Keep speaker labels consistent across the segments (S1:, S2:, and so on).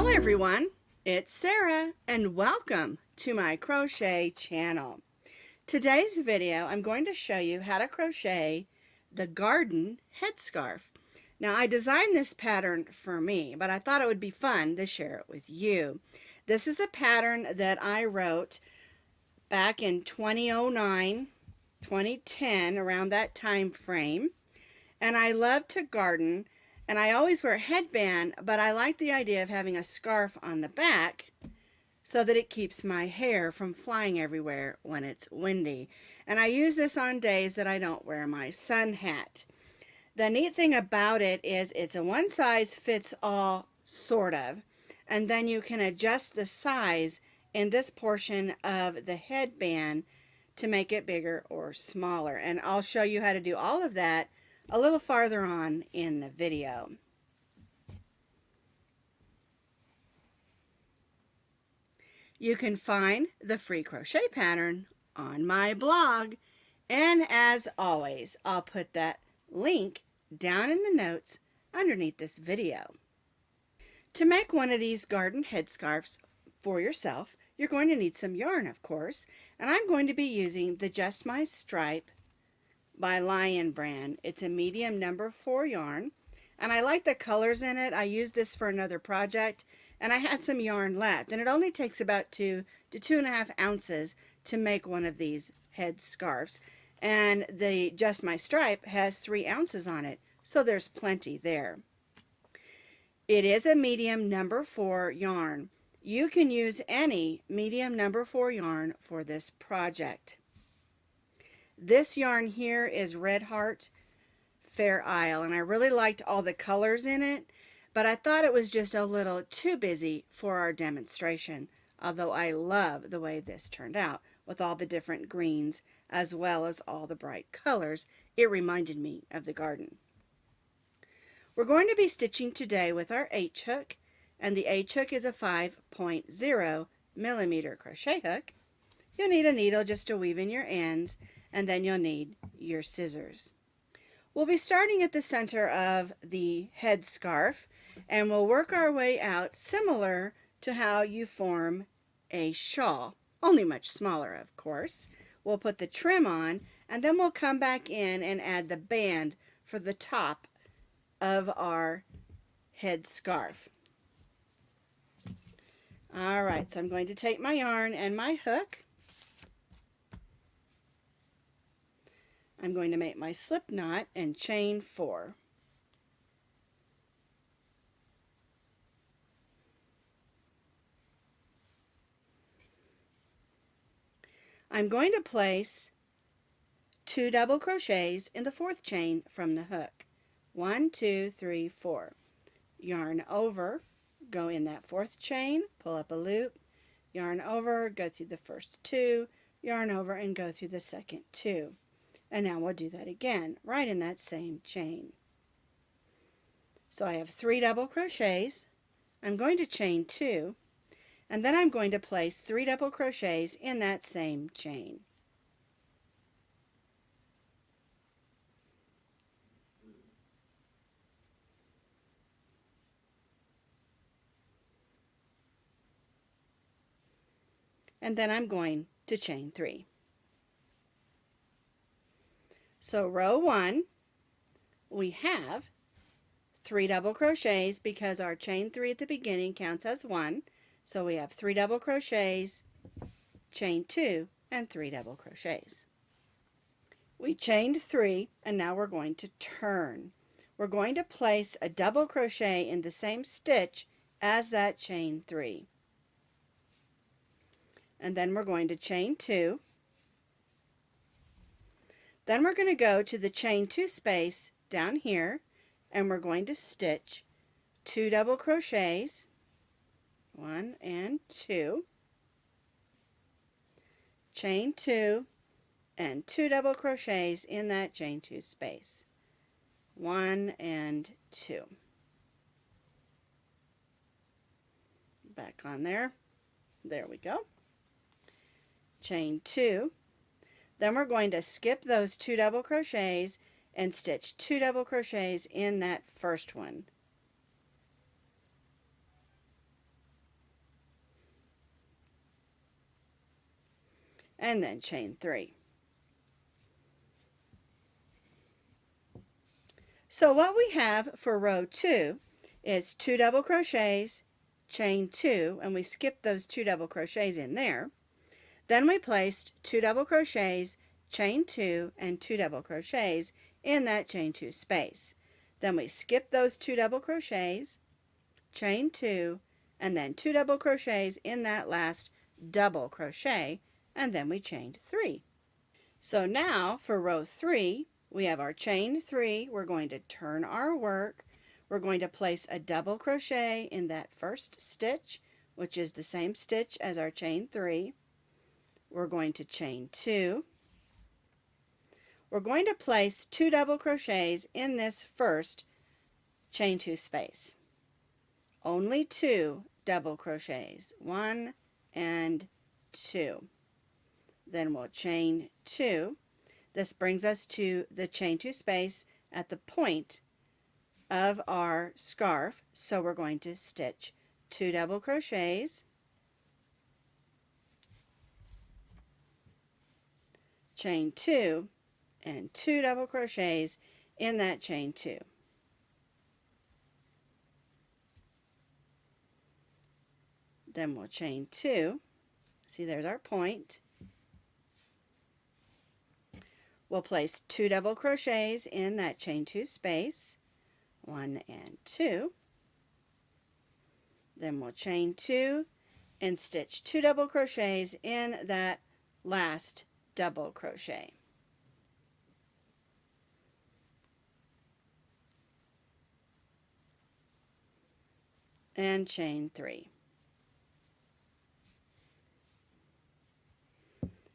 S1: Hello everyone, it's Sarah and welcome to my crochet channel. Today's video I'm going to show you how to crochet the garden headscarf. Now I designed this pattern for me, but I thought it would be fun to share it with you. This is a pattern that I wrote back in 2009, 2010, around that time frame, and I love to garden. And I always wear a headband, but I like the idea of having a scarf on the back so that it keeps my hair from flying everywhere when it's windy. And I use this on days that I don't wear my sun hat. The neat thing about it is it's a one size fits all, sort of, and then you can adjust the size in this portion of the headband to make it bigger or smaller. And I'll show you how to do all of that a little farther on in the video. You can find the free crochet pattern on my blog, and as always, I'll put that link down in the notes underneath this video. To make one of these garden headscarves for yourself, you're going to need some yarn, of course, and I'm going to be using the Just My Stripe by Lion brand. It's a medium number 4 yarn, and I like the colors in it. I used this for another project, and I had some yarn left, and it only takes about 2 to 2.5 ounces to make one of these head scarves, and the Just My Stripe has 3 ounces on it, so there's plenty there. It is a medium number 4 yarn. You can use any medium number 4 yarn for this project. This yarn here is Red Heart Fair Isle, and I really liked all the colors in it, but I thought it was just a little too busy for our demonstration, although I love the way this turned out with all the different greens as well as all the bright colors. It reminded me of the garden. We're going to be stitching today with our H hook, and the H hook is a 5.0 millimeter crochet hook. You'll need a needle just to weave in your ends, and then you'll need your scissors. We'll be starting at the center of the headscarf, and we'll work our way out similar to how you form a shawl, only much smaller, of course. We'll put the trim on, and then we'll come back in and add the band for the top of our headscarf. All right, so I'm going to take my yarn and my hook. I'm going to make my slip knot and chain 4. I'm going to place 2 double crochets in the 4th chain from the hook. 1, 2, 3, 4. Yarn over, go in that 4th chain, pull up a loop, yarn over, go through the first 2, yarn over, and go through the second 2. And now we'll do that again, right in that same chain. So I have 3 double crochets. I'm going to chain 2, and then I'm going to place 3 double crochets in that same chain. And then I'm going to chain 3. So row 1, we have 3 double crochets because our chain 3 at the beginning counts as 1. So we have 3 double crochets, chain 2, and 3 double crochets. We chained 3, and now we're going to turn. We're going to place a double crochet in the same stitch as that chain 3. And then we're going to chain 2. Then we're going to go to the chain 2 space down here, and we're going to stitch 2 double crochets, 1 and 2, chain 2, and 2 double crochets in that chain 2 space, 1 and 2. Back on there. There we go. Chain 2. Then we're going to skip those 2 double crochets and stitch 2 double crochets in that first one. and then chain 3. So what we have for row 2 is 2 double crochets, chain 2, and we skipped those 2 double crochets in there. Then we placed 2 double crochets, chain 2, and 2 double crochets in that chain 2 space. Then we skipped those 2 double crochets, chain 2, and then 2 double crochets in that last double crochet, and then we chained 3. So now for row 3, we have our chain 3. We're going to turn our work. We're going to place a double crochet in that first stitch, which is the same stitch as our chain 3. We're going to chain 2. We're going to place 2 double crochets in this first chain 2 space. Only 2 double crochets, 1 and 2. Then we'll chain 2. This brings us to the chain 2 space at the point of our scarf, so we're going to stitch 2 double crochets, chain 2, and 2 double crochets in that chain 2. Then we'll chain 2. See, there's our point. We'll place 2 double crochets in that chain 2 space, 1 and 2. Then we'll chain 2 and stitch 2 double crochets in that last double crochet. And chain 3.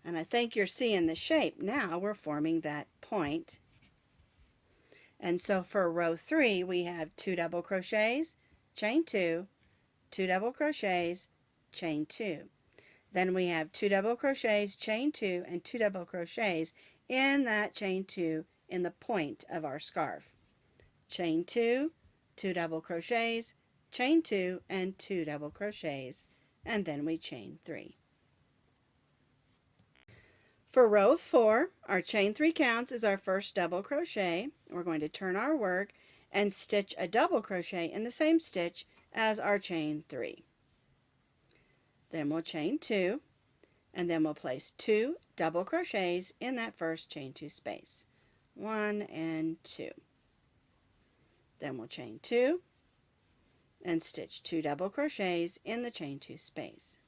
S1: And I think you're seeing the shape now. We're forming that point. And so for row 3, we have 2 double crochets, chain 2, 2 double crochets, chain 2. Then we have 2 double crochets, chain 2, and 2 double crochets in that chain 2 in the point of our scarf. Chain 2, 2 double crochets, chain 2, and 2 double crochets, and then we chain 3. For row 4, our chain 3 counts is our first double crochet. We're going to turn our work and stitch a double crochet in the same stitch as our chain 3. Then we'll chain 2, and then we'll place 2 double crochets in that first chain 2 space, 1 and 2. Then we'll chain 2 and stitch 2 double crochets in the chain 2 space,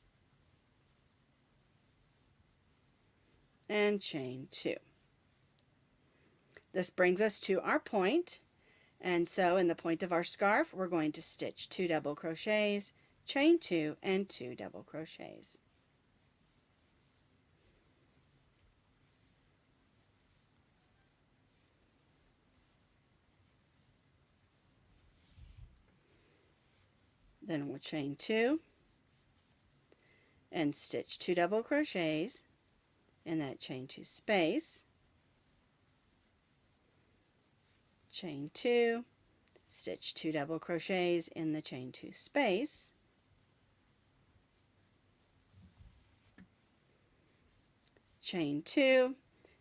S1: and chain 2. This brings us to our point, and so in the point of our scarf we're going to stitch 2 double crochets, chain 2, and 2 double crochets. Then we'll chain 2 and stitch 2 double crochets in that chain 2 space, chain 2, stitch 2 double crochets in the chain 2 space, chain 2,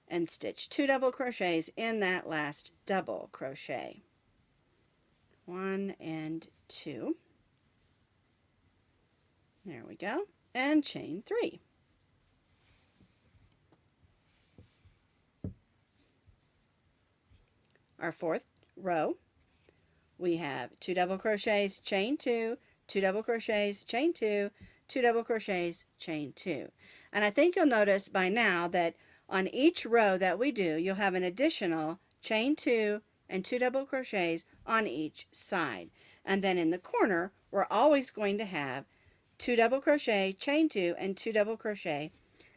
S1: and stitch 2 double crochets in that last double crochet, 1 and 2. There we go, and chain 3. Our fourth row, we have 2 double crochets, chain 2, 2 double crochets, chain 2, 2 double crochets, chain 2. And I think you'll notice by now that on each row that we do, you'll have an additional chain 2 and 2 double crochets on each side. And then in the corner, we're always going to have 2 double crochet, chain 2, and 2 double crochet,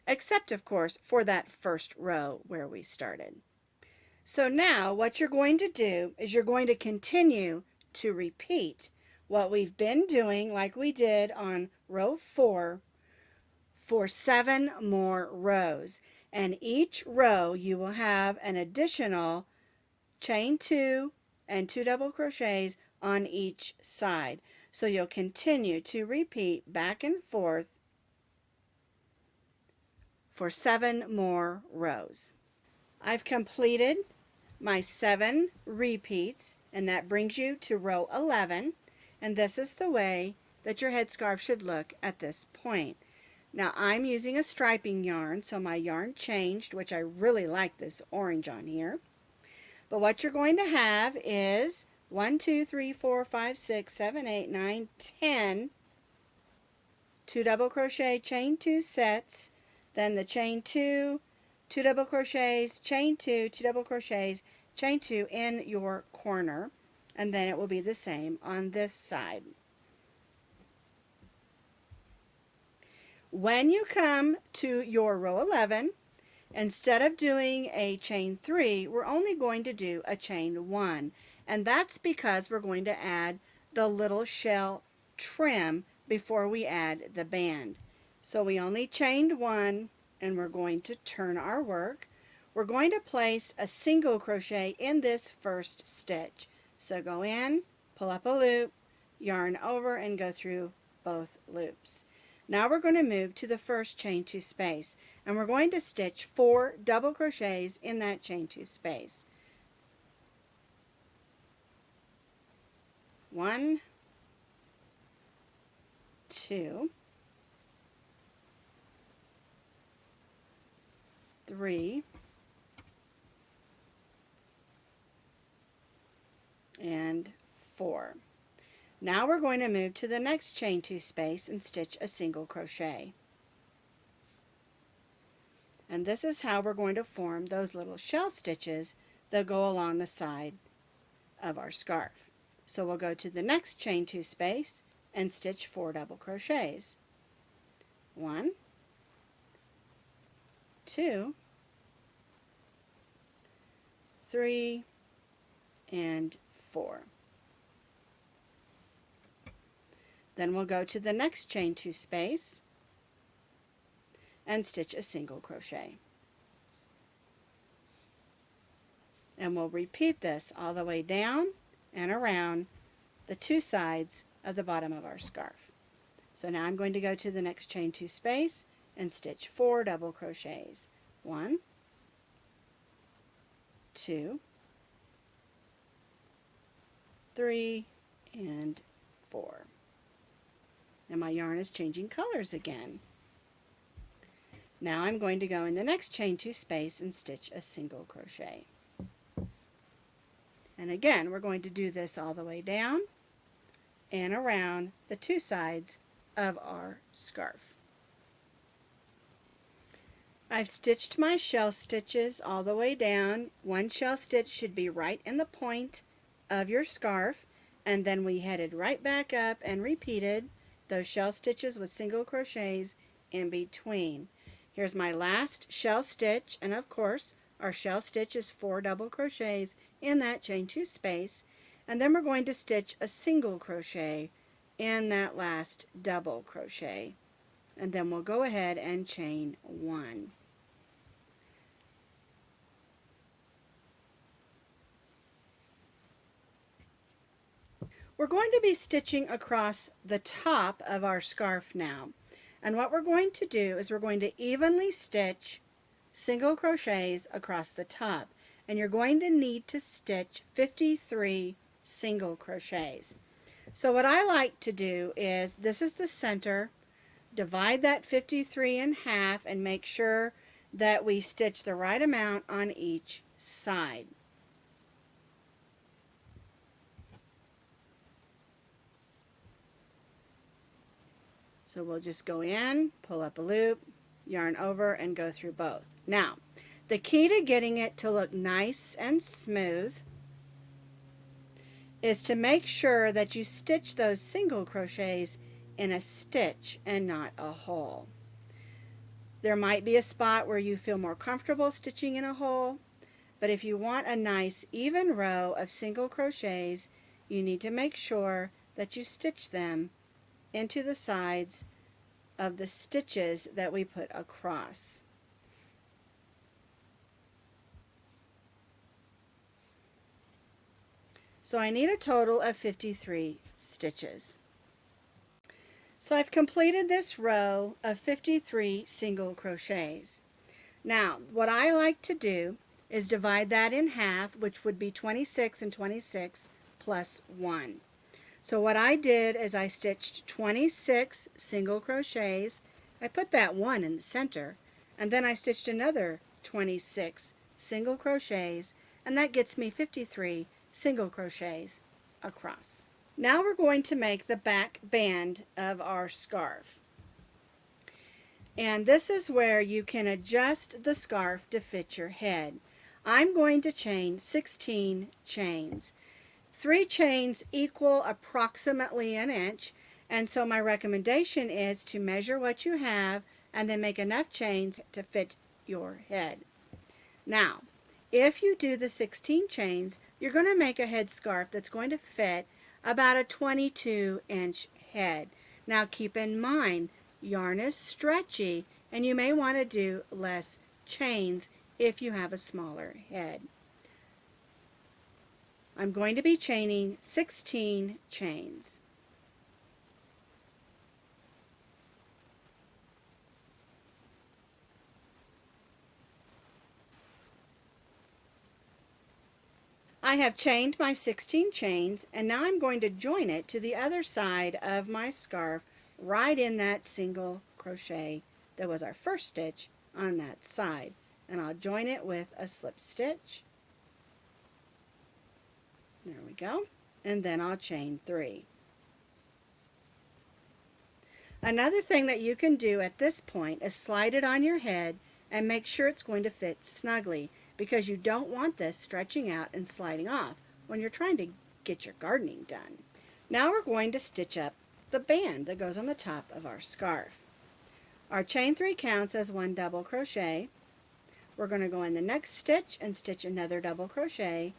S1: except of course for that first row where we started. So now what you're going to do is you're going to continue to repeat what we've been doing like we did on row 4 for 7 more rows. And each row you will have an additional chain 2 and 2 double crochets on each side. So you'll continue to repeat back and forth for 7 more rows. I've completed my 7 repeats, and that brings you to row 11, and this is the way that your headscarf should look at this point. Now I'm using a striping yarn, so my yarn changed, which I really like this orange on here. But what you're going to have is 1, 2, 3, 4, 5, 6, 7, 8, 9, 10 2 double crochet, chain 2 sets, then the chain 2, 2 double crochets, chain 2, 2 double crochets, chain 2 in your corner, and then it will be the same on this side. When you come to your row 11, instead of doing a chain 3, we're only going to do a chain 1, and that's because we're going to add the little shell trim before we add the band. So we only chained 1, and we're going to turn our work. We're going to place a single crochet in this first stitch. So go in, pull up a loop, yarn over, and go through both loops. Now we're going to move to the first chain 2 space, and we're going to stitch 4 double crochets in that chain 2 space. 1, 2, 3, and 4. Now we're going to move to the next chain 2 space and stitch a single crochet. And this is how we're going to form those little shell stitches that go along the side of our scarf. So we'll go to the next chain 2 space and stitch 4 double crochets. 1, 2, 3, and 4. Then we'll go to the next chain 2 space and stitch a single crochet. And we'll repeat this all the way down and around the 2 sides of the bottom of our scarf. So now I'm going to go to the next chain 2 space and stitch 4 double crochets. 1, 2, 3, and 4. And my yarn is changing colors again. Now I'm going to go in the next chain 2 space and stitch a single crochet. And again, we're going to do this all the way down and around the 2 sides of our scarf. I've stitched my shell stitches all the way down. One shell stitch should be right in the point of your scarf, and then we headed right back up and repeated those shell stitches with single crochets in between. Here's my last shell stitch, and of course our shell stitch is 4 double crochets in that chain 2 space, and then we're going to stitch a single crochet in that last double crochet, and then we'll go ahead and chain 1. We're going to be stitching across the top of our scarf now, and what we're going to do is we're going to evenly stitch single crochets across the top, and you're going to need to stitch 53 single crochets. So what I like to do is, this is the center, divide that 53 in half and make sure that we stitch the right amount on each side. So we'll just go in, pull up a loop, yarn over, and go through both. Now, the key to getting it to look nice and smooth is to make sure that you stitch those single crochets in a stitch and not a hole. There might be a spot where you feel more comfortable stitching in a hole, but if you want a nice even row of single crochets, you need to make sure that you stitch them into the sides of the stitches that we put across. So I need a total of 53 stitches. So I've completed this row of 53 single crochets. Now, what I like to do is divide that in half, which would be 26 and 26 plus 1. So what I did is I stitched 26 single crochets. I put that 1 in the center, and then I stitched another 26 single crochets, and that gets me 53 single crochets across. Now we're going to make the back band of our scarf. And this is where you can adjust the scarf to fit your head. I'm going to chain 16 chains. 3 chains equal approximately an inch, and so my recommendation is to measure what you have and then make enough chains to fit your head. Now, if you do the 16 chains, you're going to make a headscarf that's going to fit about a 22-inch head. Now keep in mind, yarn is stretchy, and you may want to do less chains if you have a smaller head. I'm going to be chaining 16 chains. I have chained my 16 chains, and now I'm going to join it to the other side of my scarf right in that single crochet that was our first stitch on that side. And I'll join it with a slip stitch. There we go. And then I'll chain 3. Another thing that you can do at this point is slide it on your head and make sure it's going to fit snugly, because you don't want this stretching out and sliding off when you're trying to get your gardening done. Now we're going to stitch up the band that goes on the top of our scarf. Our chain 3 counts as 1 double crochet. We're going to go in the next stitch and stitch another double crochet.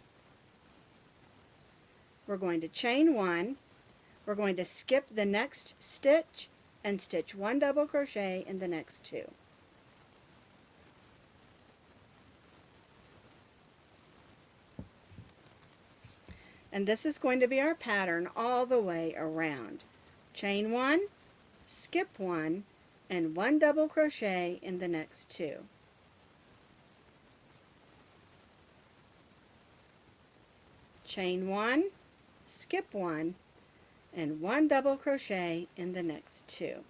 S1: We're going to chain 1. We're going to skip the next stitch and stitch 1 double crochet in the next 2. And this is going to be our pattern all the way around. Chain 1, skip 1, and 1 double crochet in the next 2. Chain 1, skip 1, and 1 double crochet in the next 2.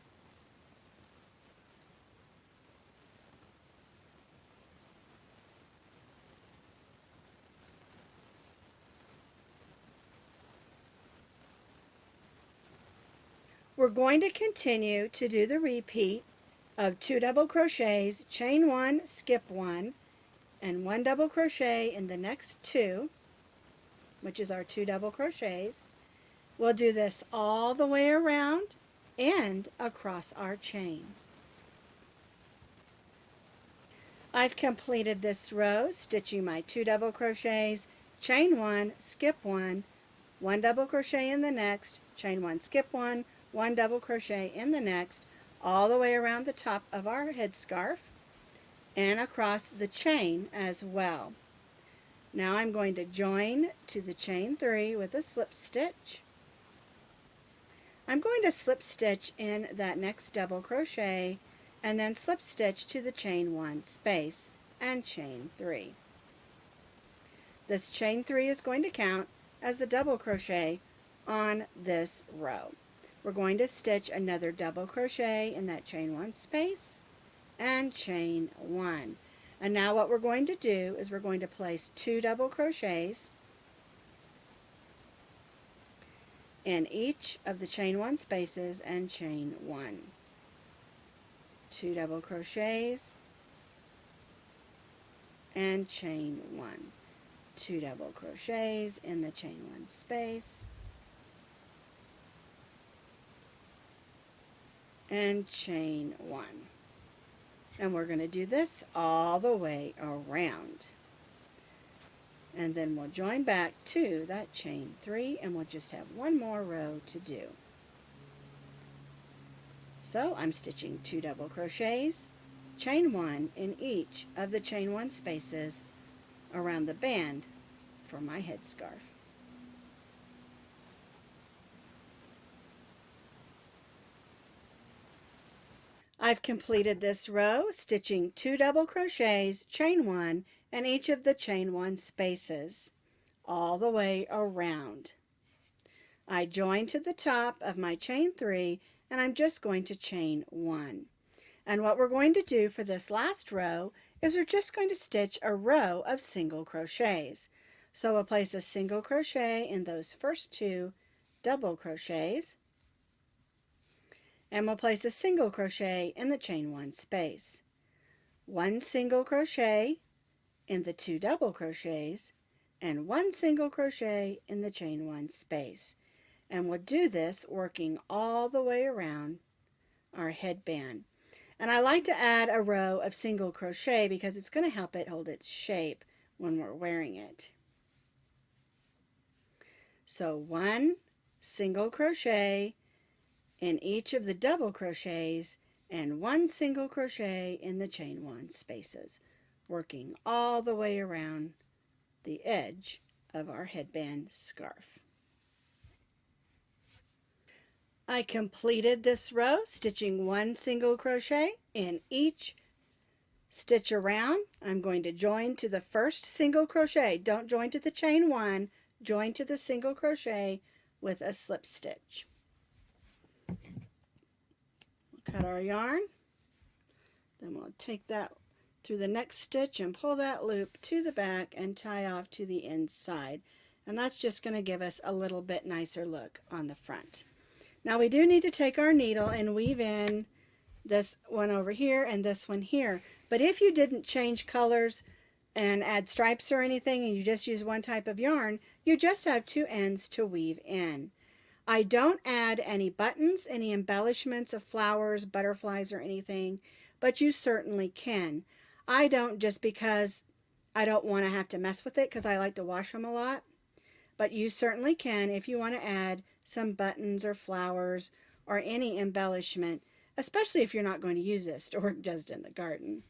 S1: We're going to continue to do the repeat of 2 double crochets, chain 1, skip 1, and 1 double crochet in the next 2, which is our 2 double crochets. We'll do this all the way around and across our chain. I've completed this row stitching my 2 double crochets, chain 1, skip 1, 1 double crochet in the next, chain 1, skip 1, 1 double crochet in the next, all the way around the top of our headscarf and across the chain as well. Now I'm going to join to the chain 3 with a slip stitch. I'm going to slip stitch in that next double crochet and then slip stitch to the chain 1 space and chain 3. This chain 3 is going to count as the double crochet on this row. We're going to stitch another double crochet in that chain 1 space and chain 1. And now what we're going to do is we're going to place 2 double crochets in each of the chain 1 spaces and chain 1. 2 double crochets and chain 1. 2 double crochets in the chain 1 space and chain 1. And we're going to do this all the way around. And then we'll join back to that chain 3 and we'll just have one more row to do. So I'm stitching 2 double crochets, chain 1 in each of the chain 1 spaces around the band for my headscarf. I've completed this row, stitching 2 double crochets, chain 1, in each of the chain 1 spaces, all the way around. I join to the top of my chain 3, and I'm just going to chain 1. And what we're going to do for this last row is we're just going to stitch a row of single crochets. So we'll place a single crochet in those first 2 double crochets, and we'll place a single crochet in the chain 1 space. 1 single crochet in the 2 double crochets, and 1 single crochet in the chain 1 space. And we'll do this working all the way around our headband. And I like to add a row of single crochet because it's going to help it hold its shape when we're wearing it. So 1 single crochet in each of the double crochets and 1 single crochet in the chain 1 spaces, working all the way around the edge of our headband scarf. I completed this row, stitching 1 single crochet in each stitch around. I'm going to join to the first single crochet. Don't join to the chain 1, join to the single crochet with a slip stitch. We'll cut our yarn, then we'll take that through the next stitch and pull that loop to the back and tie off to the inside. And that's just going to give us a little bit nicer look on the front. Now we do need to take our needle and weave in this one over here and this one here. But if you didn't change colors and add stripes or anything and you just use one type of yarn, you just have 2 ends to weave in. I don't add any buttons, any embellishments of flowers, butterflies, or anything, but you certainly can. I don't, just because I don't want to have to mess with it because I like to wash them a lot. But you certainly can if you want to add some buttons or flowers or any embellishment, especially if you're not going to use this to work just in the garden.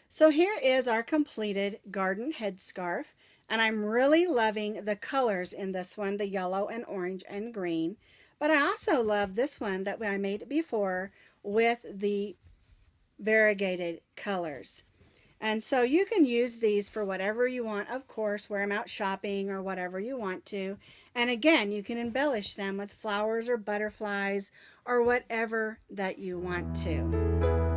S1: So here is our completed garden headscarf, and I'm really loving the colors in this one, the yellow and orange and green. But I also love this one that I made before with the variegated colors. And so you can use these for whatever you want, of course, wear them out shopping or whatever you want to. And again, you can embellish them with flowers or butterflies or whatever that you want to.